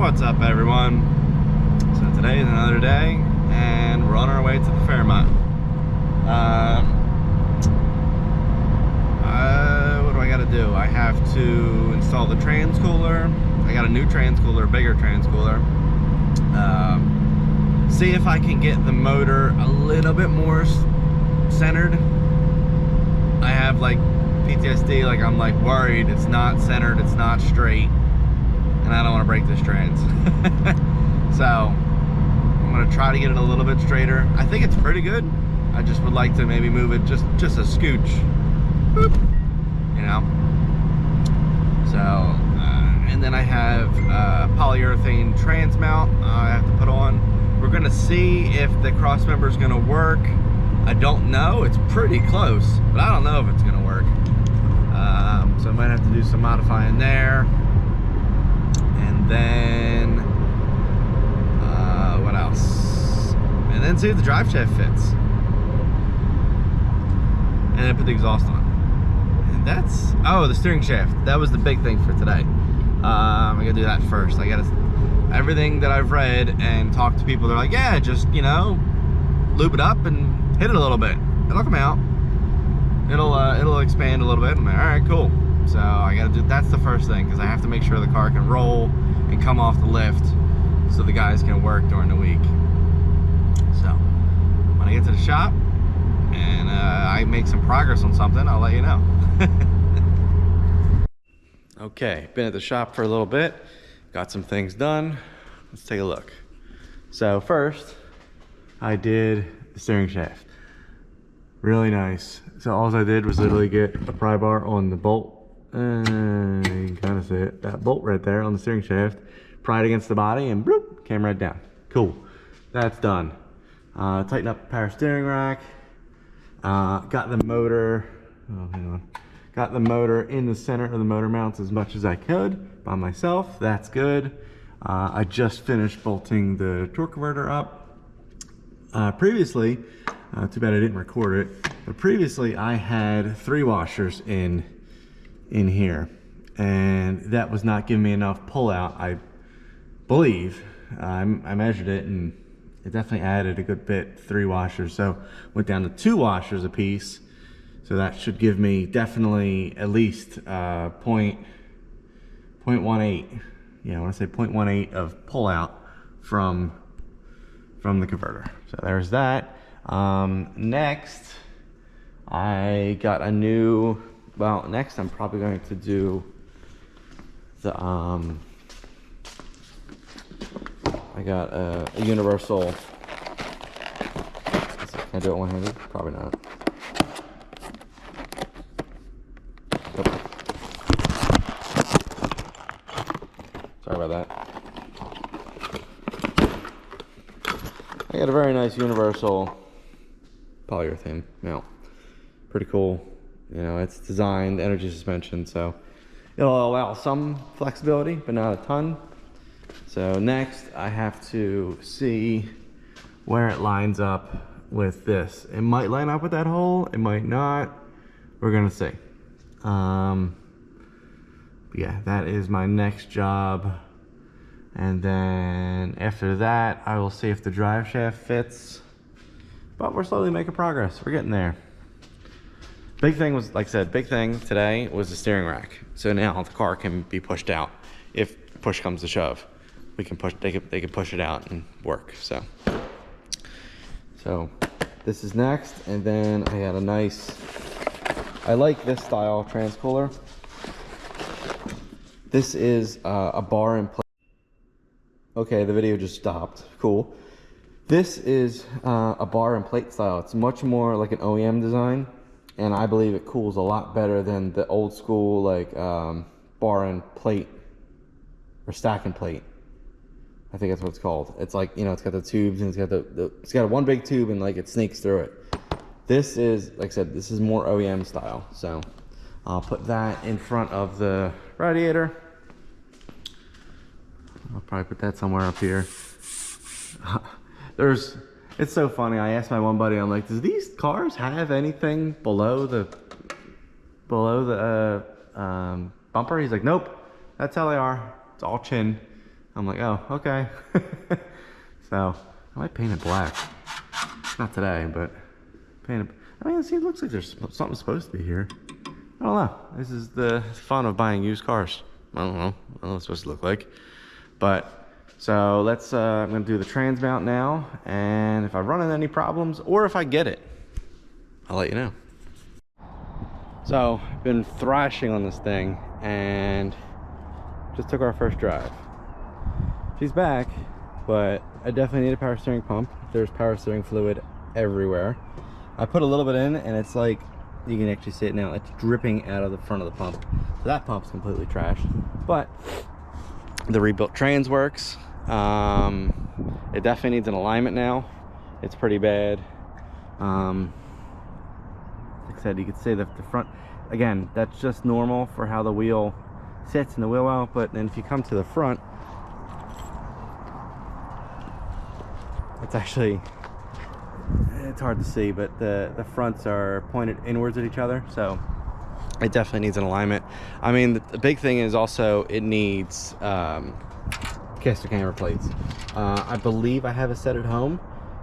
What's up, everyone? So today is another day and we're on our way to the Fairmont. What do I gotta do? I have to install the transcooler. I got a new transcooler, bigger transcooler. See if I can get the motor a little bit more centered. I have like PTSD, like I'm like worried it's not centered, it's not straight, and I don't want to break this trans. So I'm gonna try to get it a little bit straighter. I think it's pretty good. I just would like to maybe move it just a scooch. Boop. You know. So and then I have polyurethane trans mount I have to put on. We're gonna see if the cross member is gonna work. I don't know. It's pretty close, but I don't know if it's gonna work. So I might have to do some modifying there. And then what else? And then see if the drive shaft fits. And then put the exhaust on. And that's, oh, the steering shaft. That was the big thing for today. I gotta do that first. I gotta, everything that I've read and talked to people, they're like, yeah, just, you know, lube it up and hit it a little bit. It'll come out. It'll expand a little bit. I'm like, all right, cool. So I gotta do, that's the first thing, because I have to make sure the car can roll and come off the lift so the guys can work during the week. So when I get to the shop and I make some progress on something, I'll let you know. Okay, been at the shop for a little bit, got some things done. Let's take a look. So first, I did the steering shaft. Really nice. So all I did was literally get a pry bar on the bolt. You can kind of see it. That bolt right there on the steering shaft. Pried against the body and bloop, came right down. Cool. That's done. Tighten up the power steering rack. Got the motor. Oh, hang on. Got the motor in the center of the motor mounts as much as I could by myself. That's good. I just finished bolting the torque converter up. Previously, too bad I didn't record it, but previously I had 3 washers in here, and that was not giving me enough pull out. I believe I measured it and it definitely added a good bit, 3 washers. So went down to 2 washers a piece. So that should give me definitely at least 0.18. Yeah, I want to say 0.18 of pull out from the converter. So there's that. Next, I got a new, well, next I'm probably going to do the, I got a universal, can I do it one-handed? Probably not. Nope. Sorry about that. I got a very nice universal polyurethane mount. Pretty cool. You know, it's designed energy suspension, so it'll allow some flexibility, but not a ton. So next, I have to see where it lines up with this. It might line up with that hole, it might not. We're gonna see. Yeah, that is my next job. And then after that, I will see if the drive shaft fits. But we're slowly making progress. We're getting there. Big thing was, like I said, big thing today was the steering rack. So now the car can be pushed out. If push comes to shove, we can push. They can push it out and work. So this is next, and then I got a nice. I like this style transcooler. This is a bar and plate. Okay, the video just stopped. Cool. This is a bar and plate style. It's much more like an OEM design, and I believe it cools a lot better than the old school like bar and plate or stack and plate. I think that's what it's called. It's like, you know, it's got the tubes and it's got one big tube and like it sneaks through it. This is, like I said, this is more OEM style. So I'll put that in front of the radiator. I'll probably put that somewhere up here. It's so funny. I asked my one buddy, I'm like, does these cars have anything below the bumper? He's like, nope, that's how they are. It's all chin. I'm like, oh, okay. So I might paint it black. Not today, but paint it. I mean, see, it looks like there's something supposed to be here. I don't know. This is the fun of buying used cars. I don't know. I don't know what it's supposed to look like. But, so let's, I'm gonna do the trans mount now. And if I run into any problems, or if I get it, I'll let you know. So, I've been thrashing on this thing and just took our first drive. She's back, but I definitely need a power steering pump. There's power steering fluid everywhere. I put a little bit in and it's like, you can actually see it now, it's dripping out of the front of the pump. So that pump's completely trashed. But the rebuilt trans works. It definitely needs an alignment now. It's pretty bad. Like I said, you could see the front, again, that's just normal for how the wheel sits in the wheel well, but then if you come to the front, it's actually, it's hard to see, but the fronts are pointed inwards at each other, so it definitely needs an alignment. I mean, the big thing is also it needs caster camber plates. I believe I have a set at home,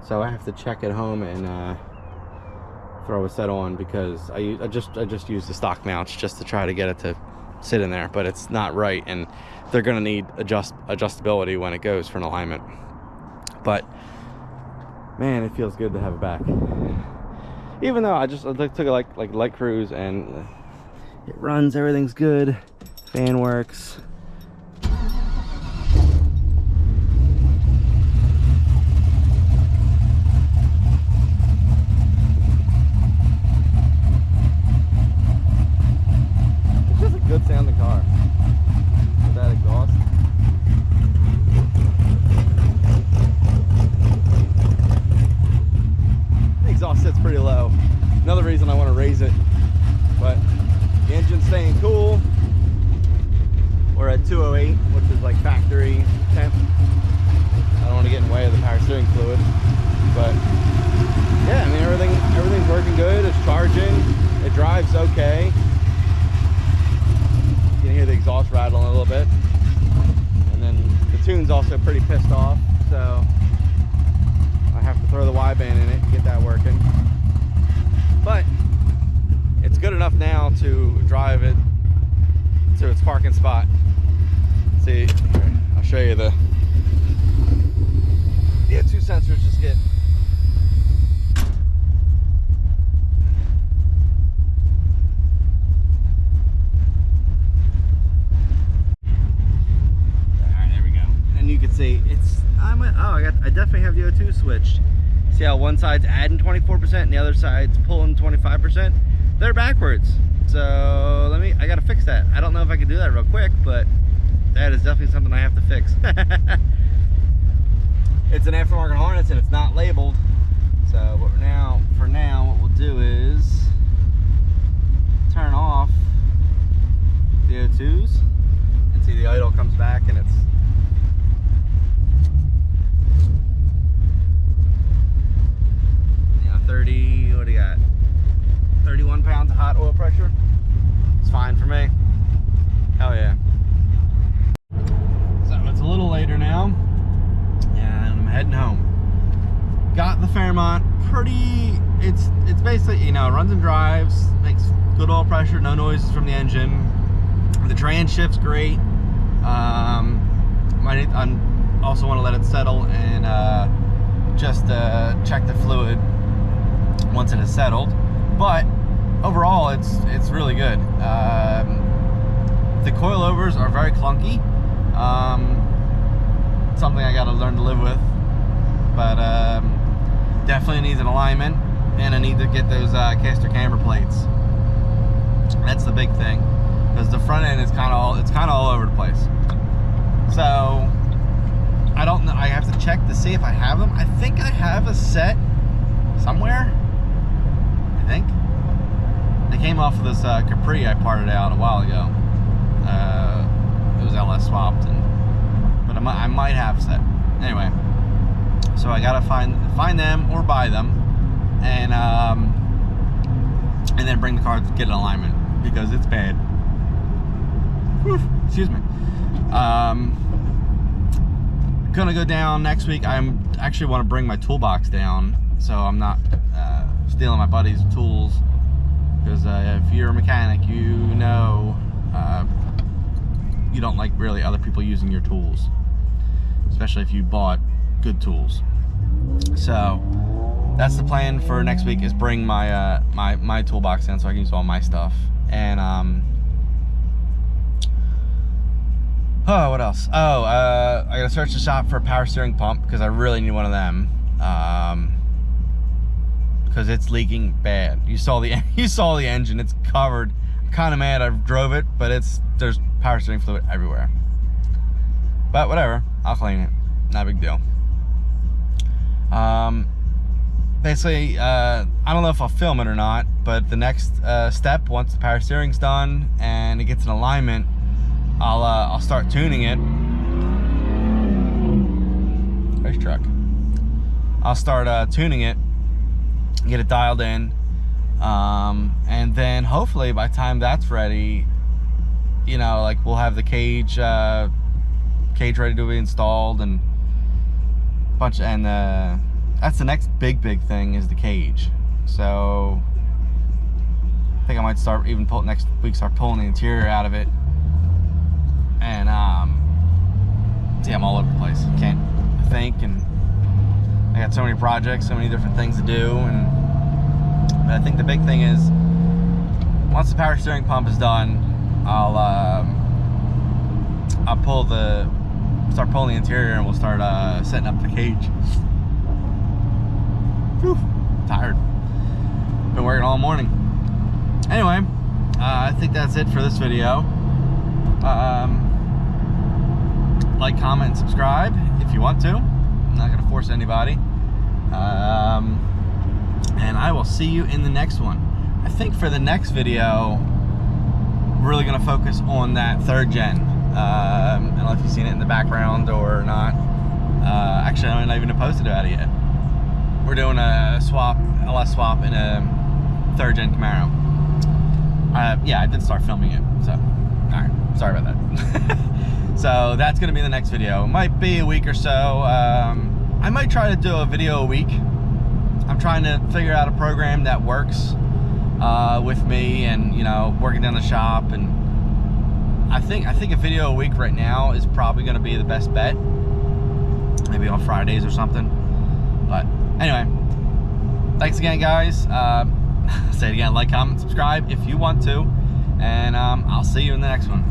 so I have to check at home and throw a set on, because I just use the stock mounts just to try to get it to sit in there, but it's not right, and they're gonna need adjustability when it goes for an alignment. But man, it feels good to have it back. Even though I took it like light cruise, and it runs, everything's good, fan works. It's just a good sounding car with that exhaust. Exhaust sits pretty low. Another reason I want to raise it, but the engine's staying cool. We're at 208, which is like factory temp. I don't want to get in the way of the power steering fluid, but yeah, I mean, everything's working good. It's charging. It drives okay. You can hear the exhaust rattling a little bit, and then the tune's also pretty pissed off, so I have to throw the Y-band in it to get that working. But it's good enough now to drive it to its parking spot. See, here, I'll show you the two sensors just get. Alright, there we go. And you can see it's, I definitely have the O2 switched. See how one side's adding 24% and the other side's pulling 25%? They're backwards. So I gotta fix that. I don't know if I can do that real quick, but that is definitely something I have to fix. It's an aftermarket harness and it's not labeled. So for now, what we'll do is turn off the O2s and see the idle comes back, and it's 30, what do you got? 31 pounds of hot oil pressure. It's fine for me. Hell yeah. So it's a little later now, and I'm heading home. Got the Fairmont. It's basically, you know, it runs and drives, makes good oil pressure, no noises from the engine. The trans shift's great. I also want to let it settle and just check the fluid once it is settled, but overall it's really good. The coilovers are very clunky, something I got to learn to live with, but definitely needs an alignment, and I need to get those caster camber plates. That's the big thing, because the front end is kind of all over the place. So I don't know, I have to check to see if I have them. I think I have a set somewhere. I think they came off of this Capri I parted out a while ago. It was LS swapped, but I might have a set. Anyway, so I gotta find them or buy them, and then bring the car to get an alignment, because it's bad. Whew, excuse me. gonna go down next week. I'm actually want to bring my toolbox down, so I'm not stealing my buddy's tools. Because if you're a mechanic, you know you don't like really other people using your tools, especially if you bought good tools. So that's the plan for next week, is bring my my toolbox in so I can use all my stuff. And oh, what else? Oh, I gotta search the shop for a power steering pump because I really need one of them. Because it's leaking bad. You saw the engine, it's covered. I'm kind of mad I drove it, but there's power steering fluid everywhere. But whatever, I'll clean it. Not a big deal. Basically, I don't know if I'll film it or not, but the next step, once the power steering's done and it gets in alignment, I'll start tuning it. Race truck. I'll start tuning it, get it dialed in, and then hopefully by the time that's ready, you know, like we'll have the cage ready to be installed and that's the next big thing, is the cage. So I think I might start next week start pulling the interior out of it. And see, I'm all over the place. Can't think, and I got so many projects, so many different things to do. But I think the big thing is, once the power steering pump is done, I'll start pulling the interior, and we'll start setting up the cage. Whew, tired. Been working all morning. Anyway, I think that's it for this video. Like, comment, and subscribe if you want to. I'm not gonna force anybody. And I will see you in the next one. I think for the next video, we're really gonna focus on that 3rd gen. I don't know if you've seen it in the background or not. Actually, I'm not even posted about it yet. We're doing a LS swap in a 3rd gen Camaro. Yeah, I did start filming it, so alright, sorry about that. So that's gonna be the next video. It might be a week or so. I might try to do a video a week. I'm trying to figure out a program that works with me, and you know, working down the shop. And I think a video a week right now is probably gonna be the best bet. Maybe on Fridays or something. But anyway, thanks again, guys. Say it again, like, comment, subscribe if you want to, and I'll see you in the next one.